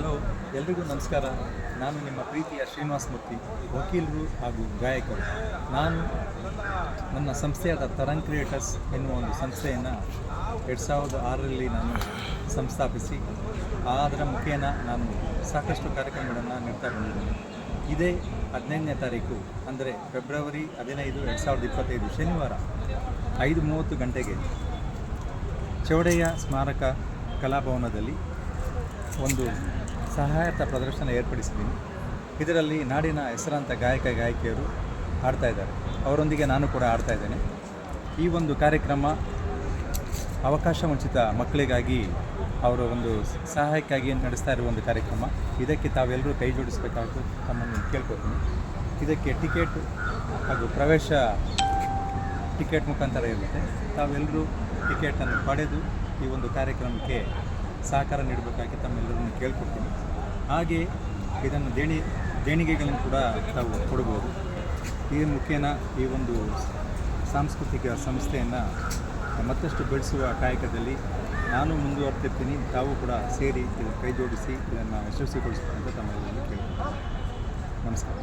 Hello, ಎಲ್ರಿಗೂ ನಮಸ್ಕಾರ. ನಾನು ನಿಮ್ಮ ಪ್ರೀತಿಯ ಶ್ರೀನಿವಾಸ್ ಮೂರ್ತಿ, ವಕೀಲರು ಹಾಗೂ ಗಾಯಕರು. ನಾನು ನನ್ನ ಸಂಸ್ಥೆಯಾದ ತರಂಗ್ ಕ್ರಿಯೇಟರ್ಸ್ ಎನ್ನುವ ಒಂದು ಸಂಸ್ಥೆಯನ್ನು 2006ರಲ್ಲಿ ನಾನು ಸಂಸ್ಥಾಪಿಸಿ ಅದರ ಮುಖೇನ ನಾನು ಸಾಕಷ್ಟು ಕಾರ್ಯಕ್ರಮಗಳನ್ನು ನೀಡ್ತಾ ಬಂದಿದ್ದೇನೆ. ಇದೇ 15ನೇ ತಾರೀಕು ಅಂದರೆ ಫೆಬ್ರವರಿ 15, 2025 ಶನಿವಾರ 5:30 ಗಂಟೆಗೆ ಚೌಡಯ್ಯ ಸ್ಮಾರಕ ಕಲಾಭವನದಲ್ಲಿ ಒಂದು ಸಹಾಯತ ಪ್ರದರ್ಶನ ಏರ್ಪಡಿಸಿದ್ದೀನಿ. ಇದರಲ್ಲಿ ನಾಡಿನ ಹೆಸರಾಂತ ಗಾಯಕಿಯರು ಹಾಡ್ತಾ ಇದ್ದಾರೆ. ಅವರೊಂದಿಗೆ ನಾನು ಕೂಡ ಹಾಡ್ತಾ ಇದ್ದೇನೆ. ಈ ಒಂದು ಕಾರ್ಯಕ್ರಮ ಅವಕಾಶ ವಂಚಿತ ಮಕ್ಕಳಿಗಾಗಿ ಅವರ ಒಂದು ಸಹಾಯಕ್ಕಾಗಿ ನಡೆಸ್ತಾ ಇರುವ ಒಂದು ಕಾರ್ಯಕ್ರಮ. ಇದಕ್ಕೆ ತಾವೆಲ್ಲರೂ ಕೈ ಜೋಡಿಸಬೇಕಾಗಿ ತಮ್ಮನ್ನು ಕೇಳ್ಕೊತೀನಿ. ಇದಕ್ಕೆ ಟಿಕೆಟ್ ಹಾಗೂ ಪ್ರವೇಶ ಟಿಕೆಟ್ ಮುಖಾಂತರ ಇರುತ್ತೆ. ತಾವೆಲ್ಲರೂ ಟಿಕೆಟನ್ನು ಪಡೆದು ಈ ಒಂದು ಕಾರ್ಯಕ್ರಮಕ್ಕೆ ಸಹಕಾರ ನೀಡಬೇಕಾಗಿ ತಮ್ಮೆಲ್ಲರನ್ನು ಕೇಳ್ಕೊಡ್ತೀನಿ. ಹಾಗೆ ಇದನ್ನು ದೇಣಿಗೆಗಳನ್ನು ಕೂಡ ತಾವು ಕೊಡ್ಬೋದು. ಈ ಮುಖೇನ ಈ ಒಂದು ಸಾಂಸ್ಕೃತಿಕ ಸಂಸ್ಥೆಯನ್ನು ಮತ್ತಷ್ಟು ಬೆಳೆಸುವ ಕಾಯಕದಲ್ಲಿ ನಾನು ಮುಂದುವರ್ತಿರ್ತೀನಿ. ತಾವು ಕೂಡ ಸೇರಿ ಇದನ್ನು ಕೈ ಜೋಡಿಸಿ ಇದನ್ನು ಯಶಸ್ವಿಗೊಳಿಸಬೇಕಂತ ತಮ್ಮೆಲ್ಲರನ್ನು ಕೇಳ್ತೀನಿ. ನಮಸ್ಕಾರ.